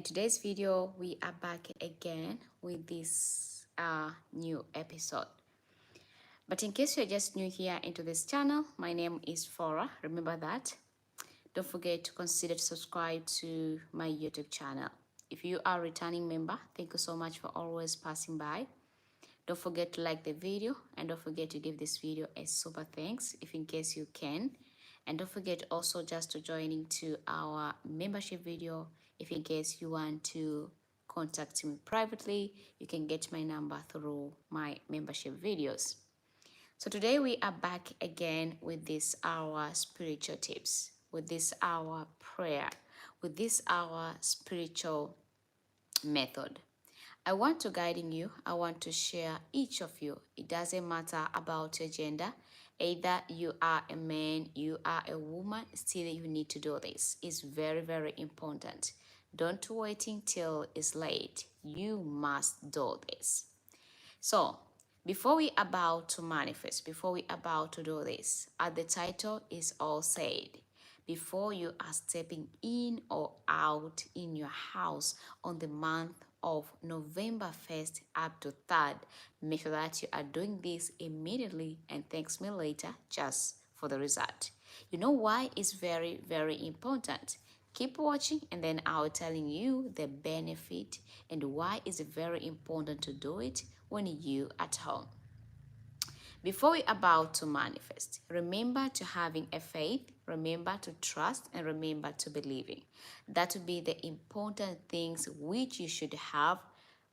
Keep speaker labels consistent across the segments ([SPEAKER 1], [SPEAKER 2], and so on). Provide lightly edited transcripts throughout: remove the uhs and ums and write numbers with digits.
[SPEAKER 1] In today's video, we are back again with this new episode. But in case you're just new here into this channel, my name is Fora. Remember that. Don't forget to consider to subscribe to my YouTube channel. If you are a returning member, thank you so much for always passing by. Don't forget to like the video and don't forget to give this video a super thanks if in case you can. And don't forget also just to join into our membership video if in case you want to contact me privately. You can get my number through my membership videos. So today we are back again with this our spiritual tips, with this our prayer, with this our spiritual method. I want to guiding you. I want to share each of you. It doesn't matter about your gender. Either you are a man, you are a woman, still you need to do this. It's very, very important. Don't wait until it's late. You must do this. So, before we about to manifest, before we about to do this, at the title is all said. Before you are stepping in or out in your house on the month of November 1st up to 3rd, make sure that you are doing this immediately and thanks me later just for the result. You know why it's very, very important. Keep watching and then I'll telling you the benefit and why it's very important to do it when you at home. Before we about to manifest, remember to having a faith, remember to trust, and remember to believing. That will be the important things which you should have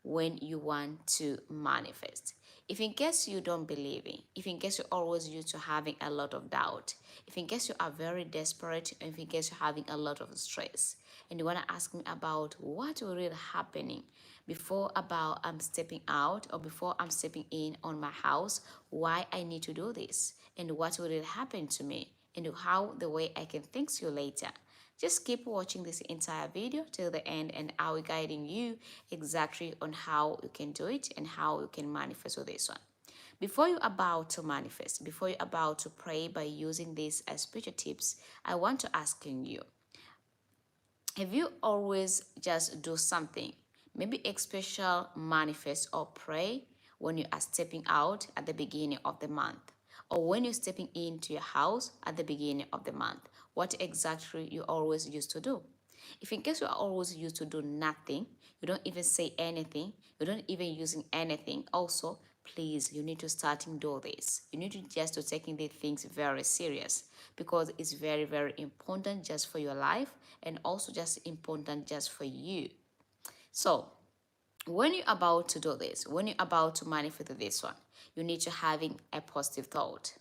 [SPEAKER 1] when you want to manifest. If in case you don't believe in, if in case you're always used to having a lot of doubt, if in case you are very desperate, if in case you're having a lot of stress, and you want to ask me about what will really happening before about I'm stepping out or before I'm stepping in on my house, why I need to do this, and what will really happen to me, and how the way I can thank you later. Just keep watching this entire video till the end and I will guiding you exactly on how you can do it and how you can manifest with this one. Before you're about to manifest, before you're about to pray by using these as spiritual tips, I want to ask you, have you always just do something, maybe a special manifest or pray when you are stepping out at the beginning of the month? Or when you're stepping into your house at the beginning of the month, what exactly you always used to do? If in case you are always used to do nothing, you don't even say anything, you don't even using anything, also, please, you need to start and do this. You need to just to taking the things very serious because it's very, very important just for your life and also just important just for you. So when you're about to do this, when you're about to manifest this one, you need to having a positive thought.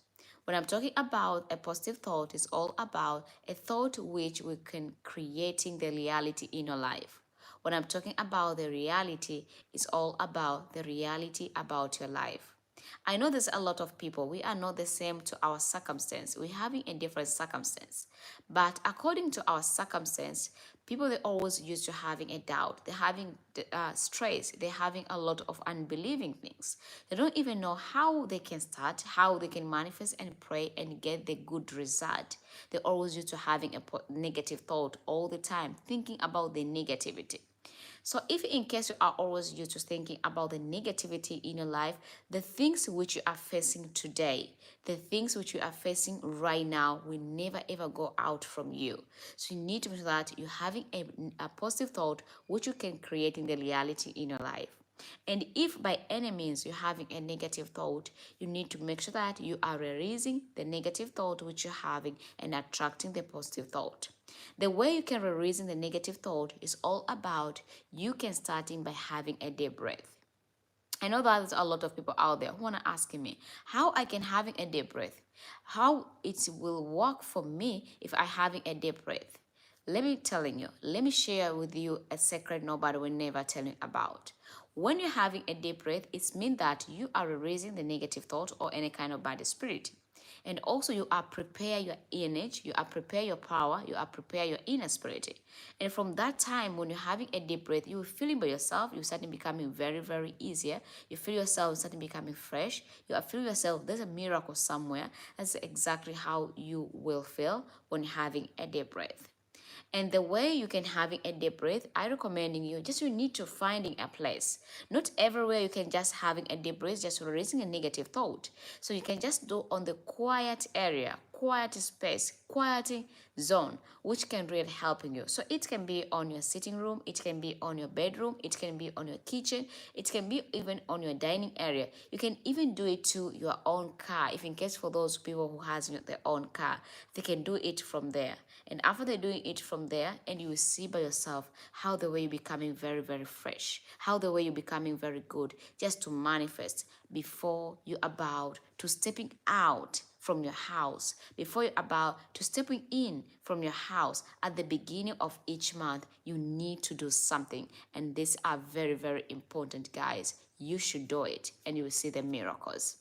[SPEAKER 1] When I'm talking about a positive thought, it's all about a thought which we can creating the reality in your life. When I'm talking about the reality, it's all about the reality about your life. I know there's a lot of people, we are not the same to our circumstance. We're having a different circumstance. But according to our circumstance, people they always used to having a doubt. They're having stress. They're having a lot of unbelieving things. They don't even know how they can start, how they can manifest and pray and get the good result. They always used to having a negative thought all the time, thinking about the negativity. So if in case you are always used to thinking about the negativity in your life, the things which you are facing today, the things which you are facing right now will never ever go out from you. So you need to make sure that you're having a positive thought which you can create in the reality in your life. And if by any means you're having a negative thought, you need to make sure that you are releasing the negative thought which you're having and attracting the positive thought. The way you can release the negative thought is all about you can starting by having a deep breath. I know that there's a lot of people out there who want to ask me how I can having a deep breath, how it will work for me if I having a deep breath. Let me telling you, let me share with you a secret nobody will never tell you about. When you're having a deep breath, it means that you are erasing the negative thought or any kind of bad spirit. And also you are prepare your energy, you are prepare your power, you are prepare your inner spirit. And from that time, when you're having a deep breath, you will feeling by yourself, you starting becoming very, very easier. You feel yourself starting becoming fresh. You are feeling yourself, there's a miracle somewhere. That's exactly how you will feel when having a deep breath. And the way you can having a deep breath, I recommending you just you need to finding a place. Not everywhere you can just having a deep breath, just releasing a negative thought. So you can just do on the quiet area, quiet space, quiet zone, which can really helping you. So it can be on your sitting room, it can be on your bedroom, it can be on your kitchen, it can be even on your dining area. You can even do it to your own car. If in case for those people who has their own car, they can do it from there. And after they're doing it from there, and you will see by yourself how the way you're becoming very, very fresh, how the way you're becoming very good, just to manifest before you're about to stepping out from your house, before you're about to stepping in from your house at the beginning of each month. You need to do something, and these are very, very important, guys. You should do it, and you will see the miracles.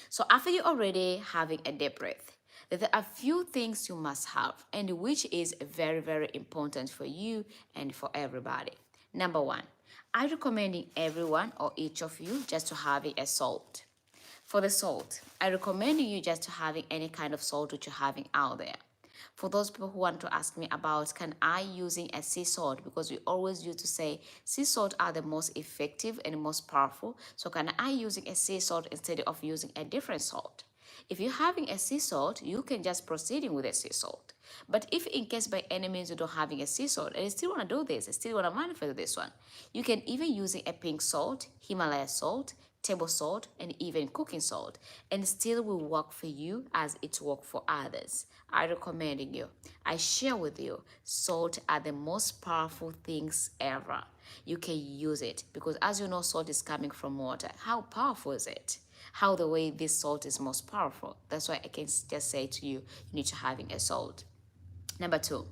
[SPEAKER 1] So after you already having a deep breath, there are a few things you must have, and which is very, very important for you and for everybody. Number one, I recommending everyone or each of you just to have a salt. For the salt, I recommend you just to having any kind of salt which you're having out there. For those people who want to ask me about can I using a sea salt, because we always used to say sea salt are the most effective and most powerful. So can I using a sea salt instead of using a different salt? If you're having a sea salt, you can just proceeding with a sea salt. But if in case by any means you don't having a sea salt and you still want to do this, you still want to manifest this one, you can even using a pink salt, Himalaya salt, table salt, and even cooking salt, and still will work for you as it work for others. I recommending you. I share with you, salt are the most powerful things ever. You can use it because as you know, salt is coming from water. How powerful is it? How the way this salt is most powerful. That's why I can just say to you, you need to having a salt. Number two.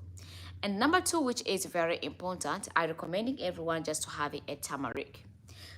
[SPEAKER 1] And number two, which is very important, I recommending everyone just to have a turmeric.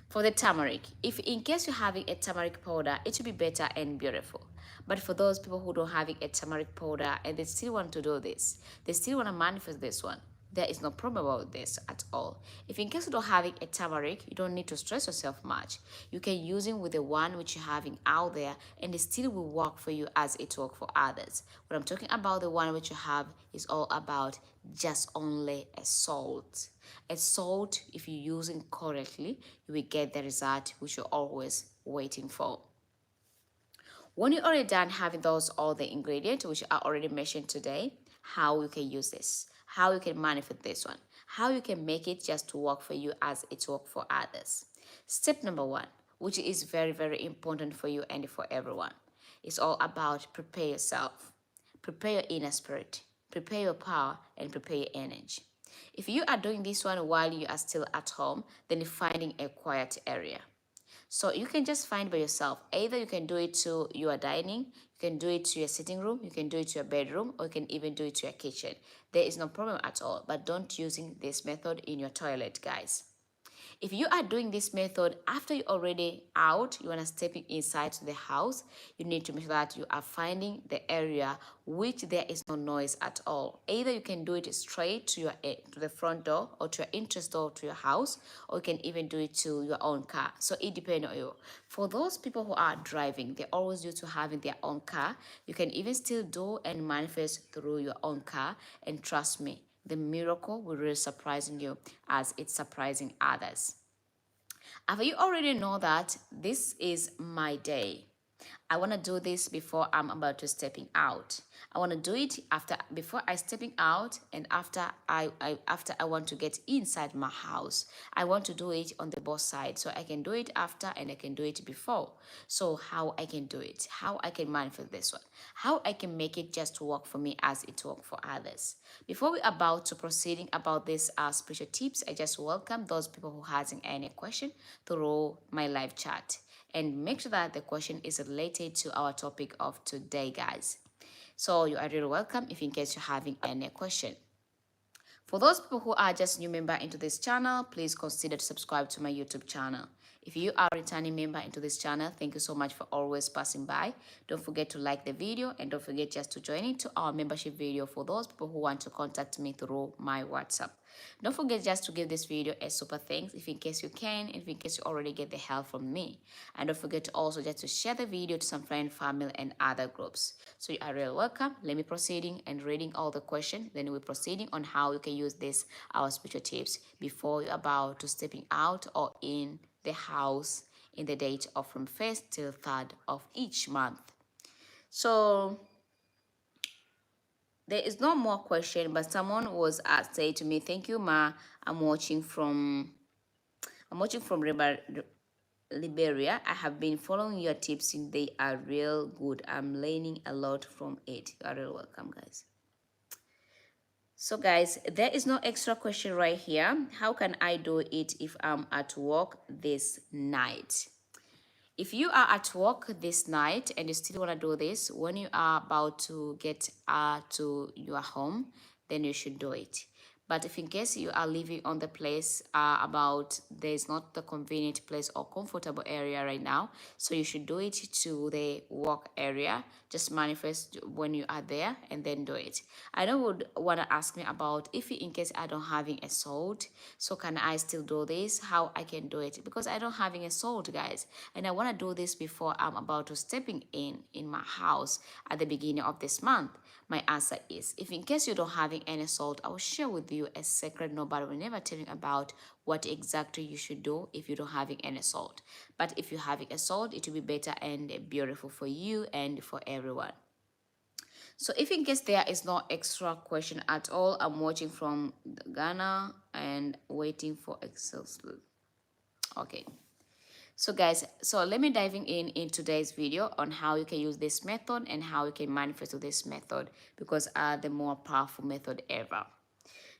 [SPEAKER 1] For the turmeric, if in case you're having a turmeric powder, it will be better and beautiful. But for those people who don't having a turmeric powder and they still want to do this, they still want to manifest this one, there is no problem about this at all. If in case you don't having a turmeric, you don't need to stress yourself much. You can use it with the one which you're having out there, and it still will work for you as it works for others. What I'm talking about, the one which you have, is all about just only a salt. A salt, if you're using correctly, you will get the result which you're always waiting for. When you're already done having those all the ingredients which I already mentioned today, how you can use this, how you can manifest this one, how you can make it just to work for you as it works for others. Step number one, which is very, very important for you and for everyone, is all about prepare yourself, prepare your inner spirit, prepare your power, and prepare your energy. If you are doing this one while you are still at home, then finding a quiet area. So you can just find by yourself. Either you can do it to your dining, you can do it to your sitting room, you can do it to your bedroom, or you can even do it to your kitchen. There is no problem at all, but don't using this method in your toilet, guys. If you are doing this method after you're already out, you want to step inside to the house, you need to make sure that you are finding the area which there is no noise at all. Either you can do it straight to your to the front door or to your entrance door to your house, or you can even do it to your own car. So it depends on you. For those people who are driving, they always used to having their own car. You can even still do and manifest through your own car, and trust me, the miracle will really surprising you as it's surprising others. Have you already know that this is my day? I want to do this before I'm about to stepping out. I want to do it after before I stepping out, and after I want to get inside my house. I want to do it on the both sides. So I can do it after and I can do it before. So how I can do it, how I can manifest this one, how I can make it just to work for me as it work for others. Before we about to proceeding about this special tips, I just welcome those people who hasn't any question through my live chat, and make sure that the question is related to our topic of today, guys. So you are really welcome if in case you're having any question. For those people who are just new member into this channel, please consider to subscribe to my YouTube channel. If you are a returning member into this channel, thank you so much for always passing by. Don't forget to like the video and don't forget just to join into our membership video for those people who want to contact me through my WhatsApp. Don't forget just to give this video a super thanks if in case you can, and if in case you already get the help from me. And don't forget to also just to share the video to some friend, family, and other groups. So you are really welcome. Let me proceeding and reading all the questions. Then we're proceeding on how you can use this our spiritual tips before you're about to stepping out or in the house in the date of from 1st till 3rd of each month. So there is no more question, but someone was saying to me, "Thank you, Ma. I'm watching from Liberia. I have been following your tips and they are real good. I'm learning a lot from it." You are real welcome, guys. So guys, there is no extra question right here. How can I do it if I'm at work this night? If you are at work this night and you still want to do this, when you are about to get to your home, then you should do it. But if in case you are living on the place about there's not the convenient place or comfortable area right now, so you should do it to the work area. Just manifest when you are there and then do it. I know would want to ask me about if in case I don't having a salt, so can I still do this? How I can do it? Because I don't having a salt, guys, and I want to do this before I'm about to stepping in my house at the beginning of this month. My answer is, if in case you don't having any salt, I will share with you a secret nobody will never tell you about what exactly you should do if you don't having any salt. But if you having a salt, it will be better and beautiful for you and for everyone. So if in case there is no extra question at all, I'm watching from Ghana and waiting for Excel. Okay. So guys, so let me diving in today's video on how you can use this method and how you can manifest with this method, because the more powerful method ever.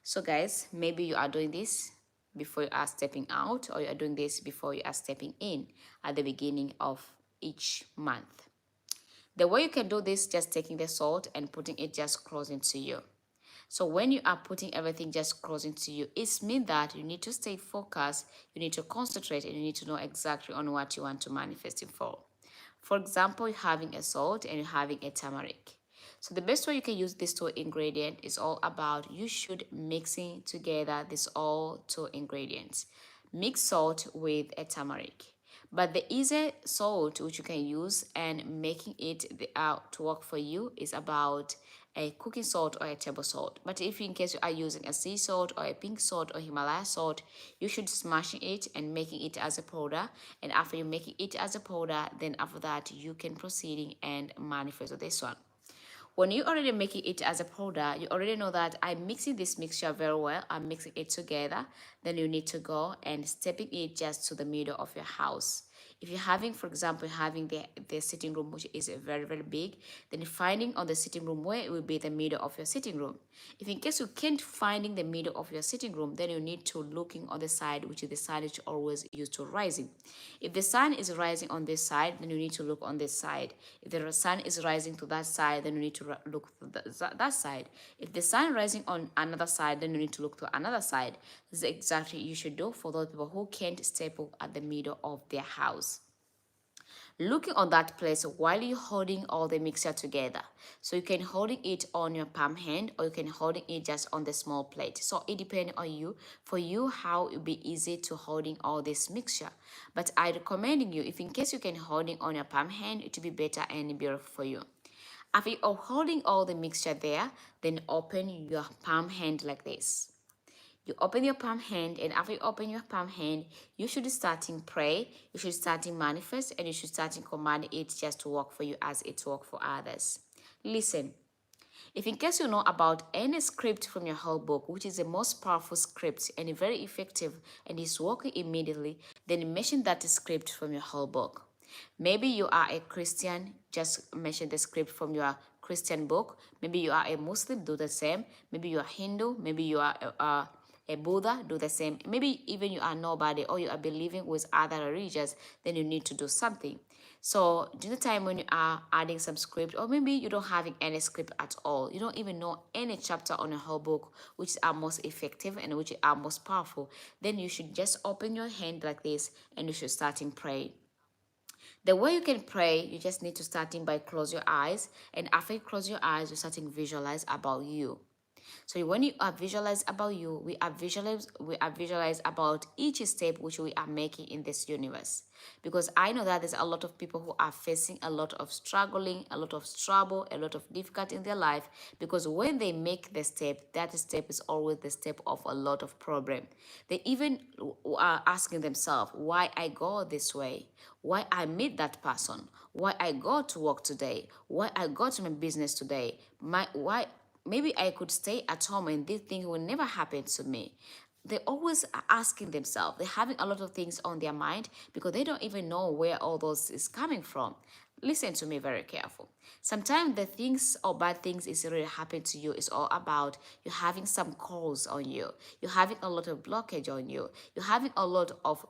[SPEAKER 1] So guys, maybe you are doing this before you are stepping out, or you are doing this before you are stepping in at the beginning of each month. The way you can do this, just taking the salt and putting it just close into you. So when you are putting everything just close into you, it means that you need to stay focused, you need to concentrate, and you need to know exactly on what you want to manifest it for. For example, you're having a salt and you're having a turmeric. So the best way you can use these two ingredients is all about you should mixing together these all two ingredients. Mix salt with a turmeric. But the easy salt which you can use and making it to work for you is about a cooking salt or a table salt. But if in case you are using a sea salt or a pink salt or Himalaya salt, you should smashing it and making it as a powder. And after you making it as a powder, then after that you can proceeding and manifest with this one. When you already making it as a powder, you already know that I'm mixing this mixture very well. I'm mixing it together. Then you need to go and stepping it just to the middle of your house. If you're having, for example, having the sitting room, which is very, very big, then finding on the sitting room where it will be the middle of your sitting room. If in case you can't finding the middle of your sitting room, then you need to looking on the side, which is the side which you always use to rising. If the sun is rising on this side, then you need to look on this side. If the sun is rising to that side, then you need to look to that side. If the sun rising on another side, then you need to look to another side. This is exactly you should do for those people who can't step up at the middle of their house. Looking on that place while you're holding all the mixture together. So you can holding it on your palm hand, or you can holding it just on the small plate. So it depends on you. For you, how it will be easy to holding all this mixture. But I recommending you, if in case you can holding on your palm hand, it will be better and beautiful for you. After you are holding all the mixture there, then open your palm hand like this. You open your palm hand, and after you open your palm hand, you should starting pray, you should starting manifest, and you should starting command it just to work for you as it work for others. Listen, if in case you know about any script from your whole book, which is the most powerful script and very effective and is working immediately, then mention that script from your whole book. Maybe you are a Christian, just mention the script from your Christian book. Maybe you are a Muslim, do the same. Maybe you are Hindu, maybe you are a Buddha, do the same. Maybe even you are nobody or you are believing with other religions, then you need to do something. So during the time when you are adding some script, or maybe you don't having any script at all, you don't even know any chapter on a whole book which are most effective and which are most powerful, then you should just open your hand like this and you should start in pray. The way you can pray, you just need to start in by close your eyes, and after you close your eyes, you start to visualize about you. So when you are visualize about you, we are visualize about each step which we are making in this universe. Because I know that there's a lot of people who are facing a lot of struggling, a lot of trouble, a lot of difficulty in their life. Because when they make the step, that step is always the step of a lot of problem. They even are asking themselves, why I go this way? Why I meet that person? Why I go to work today? Why I go to my business today? Why maybe I could stay at home and this thing will never happen to me. They always are asking themselves. They're having a lot of things on their mind because they don't even know where all those is coming from. Listen to me very careful. Sometimes the things or bad things is really happening to you is all about you having some calls on you. You're having a lot of blockage on you. You're having a lot of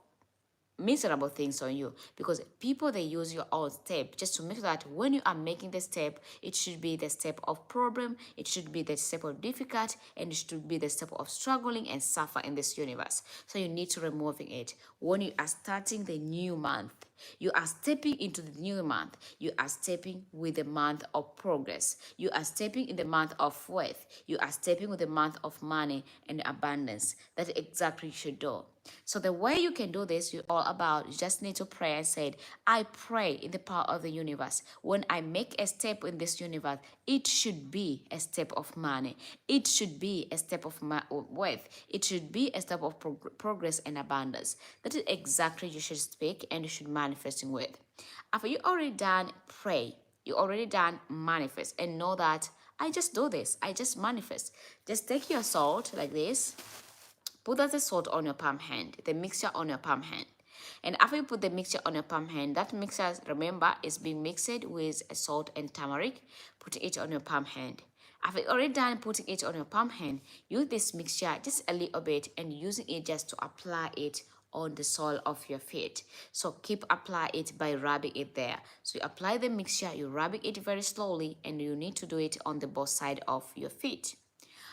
[SPEAKER 1] miserable things on you, because people, they use your own step just to make sure that when you are making the step, it should be the step of problem, it should be the step of difficult, and it should be the step of struggling and suffer in this universe. So you need to removing it. When you are starting the new month, you are stepping into the new month, you are stepping with the month of progress, you are stepping in the month of wealth, you are stepping with the month of money and abundance. That exactly you should do. So the way you can do this, you all about, you just need to pray and say, I pray in the power of the universe. When I make a step in this universe, it should be a step of money. It should be a step of wealth. It should be a step of progress and abundance. That is exactly you should speak and you should manifesting with. After you already done pray, you already done manifest, and know that I just do this. I just manifest. Just take your salt like this. Put the salt on your palm hand, the mixture on your palm hand. And after you put the mixture on your palm hand, that mixture, remember, is being mixed with salt and turmeric. Put it on your palm hand. After you already done putting it on your palm hand, use this mixture just a little bit and using it just to apply it on the sole of your feet. So keep apply it by rubbing it there. So you apply the mixture, you rubbing it very slowly, and you need to do it on the both side of your feet.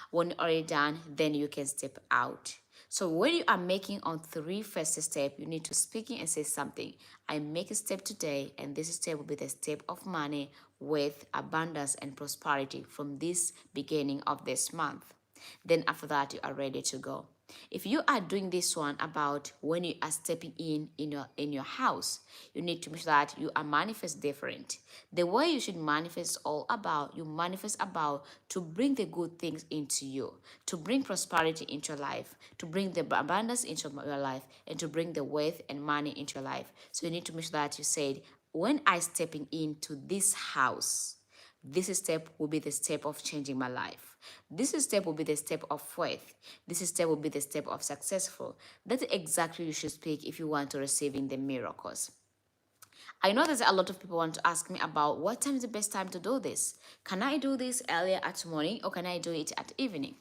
[SPEAKER 1] When you're already done, then you can step out. So when you are making on three first step, you need to speaking and say something. I make a step today, and this step will be the step of money, with abundance and prosperity from this beginning of this month. Then after that, you are ready to go. If you are doing this one about when you are stepping in your house, you need to make sure that you are manifest different. The way you should manifest is all about you manifest about to bring the good things into you, to bring prosperity into your life, to bring the abundance into your life, and to bring the wealth and money into your life. So you need to make sure that you said, when I stepping into this house, this step will be the step of changing my life. This step will be the step of faith. This step will be the step of successful. That's exactly you should speak if you want to receive in the miracles. I know there's a lot of people want to ask me about what time is the best time to do this. Can I do this earlier at morning or can I do it at evening?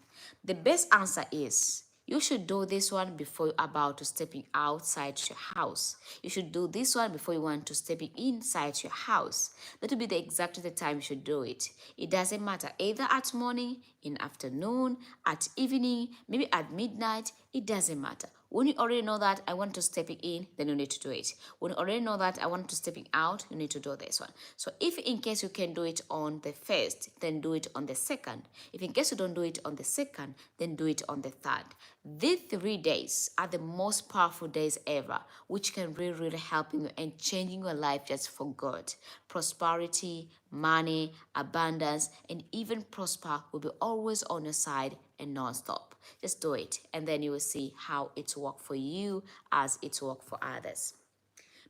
[SPEAKER 1] The best answer is you should do this one before you're about to stepping outside your house. You should do this one before you want to stepping inside your house. That will be the exactly the time you should do it. It doesn't matter either at morning, in afternoon, at evening, maybe at midnight. It doesn't matter. When you already know that I want to stepping in, then you need to do it. When you already know that I want to stepping out, you need to do this one. So if in case you can do it on the first, then do it on the second. If in case you don't do it on the second, then do it on the third. These 3 days are the most powerful days ever, which can really, really help you and changing your life just for good. Prosperity, money, abundance, and even prosper will be always on your side and non-stop. Just do it, and then you will see how it works for you as it works for others.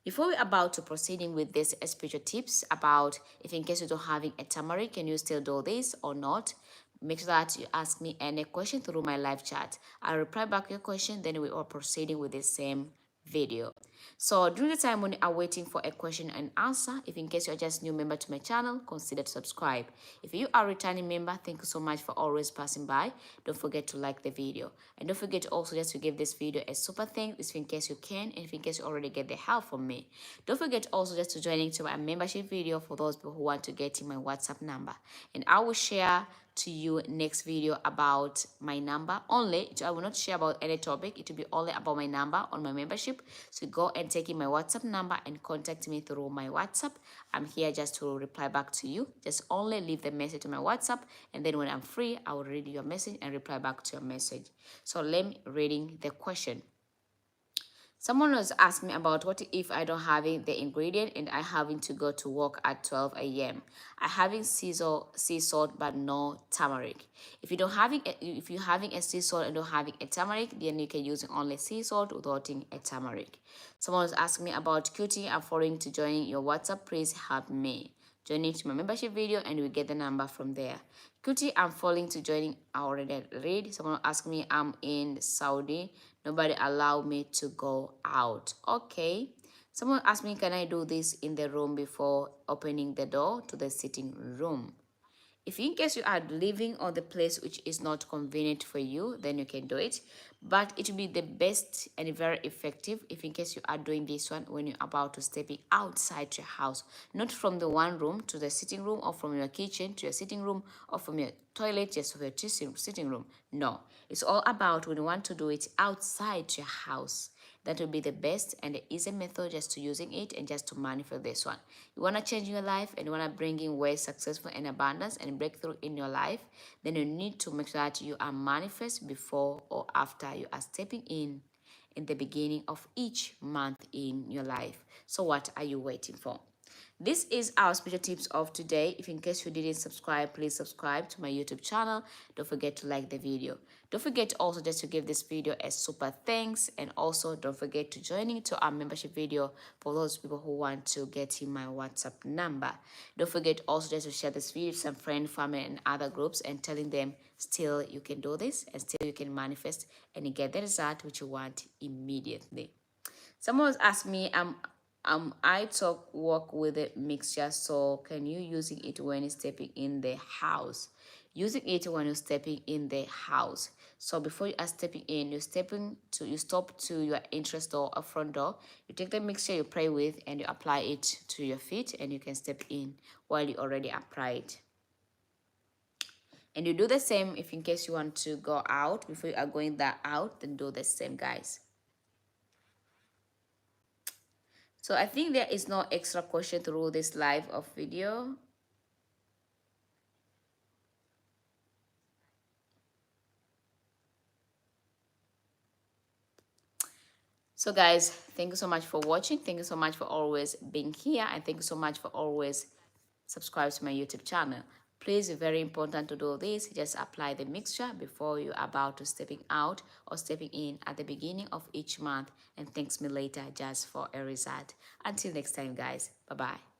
[SPEAKER 1] Before we're about to proceeding with this spiritual tips about if in case you don't having a turmeric, can you still do this or not? Make sure that you ask me any question through my live chat. I'll reply back your question, then we are proceeding with the same video. So during the time when you are waiting for a question and answer, if in case you're just new member to my channel, consider to subscribe. If you are a returning member, thank you so much for always passing by. Don't forget to like the video. And don't forget also just to give this video a super thanks if in case you can, and if in case you already get the help from me. Don't forget also just to join into my membership video for those people who want to get in my WhatsApp number. And I will share to you next video about my number only. I will not share about any topic. It will be only about my number on my membership. So go and take in my WhatsApp number and contact me through my WhatsApp. I'm here just to reply back to you. Just only leave the message on my WhatsApp, and then when I'm free, I will read your message and reply back to your message. So let me reading the question. Someone was asking me about what if I don't having the ingredient and I having to go to work at 12 a.m. I having sea salt but no turmeric. If you're having a sea salt and don't having a turmeric, then you can use only sea salt without a turmeric. Someone was asking me about QT. I'm following to join your WhatsApp. Please help me. Joining to my membership video and we get the number from there. Cutie, I'm falling to joining. I already read. Someone asked me, I'm in Saudi. Nobody allowed me to go out. Okay. Someone asked me, can I do this in the room before opening the door to the sitting room? If in case you are living on the place which is not convenient for you, then you can do it. But it will be the best and very effective if in case you are doing this one when you're about to stepping outside your house, not from the one room to the sitting room, or from your kitchen to your sitting room, or from your toilet just to your sitting room. No, it's all about when you want to do it outside your house. That will be the best and the easy method just to using it and just to manifest this one. You want to change your life and you want to bring in way successful and abundance and breakthrough in your life, then you need to make sure that you are manifest before or after you are stepping in the beginning of each month in your life. So what are you waiting for? This is our special tips of today. If in case you didn't subscribe, please subscribe to my YouTube channel. Don't forget to like the video. Don't forget also just to give this video a super thanks, and also don't forget to join into our membership video for those people who want to get in my WhatsApp number. Don't forget also just to share this video with some friends, family, and other groups, and telling them still you can do this and still you can manifest and you get the result which you want immediately. Someone was asking me, I talk work with a mixture, so can you using it when you're stepping in the house? Using it when you're stepping in the house. So before you are stepping in, you stop to your entrance door or front door. You take the mixture you pray with and you apply it to your feet, and you can step in while you already apply it. And you do the same if in case you want to go out. Before you are going that out, then do the same, guys. So I think there is no extra question through this live of video. So guys, thank you so much for watching. Thank you so much for always being here, and thank you so much for always subscribe to my YouTube channel. Please, very important to do this. Just apply the mixture before you're about to stepping out or stepping in at the beginning of each month, and thanks me later just for a result. Until next time, guys. Bye-bye.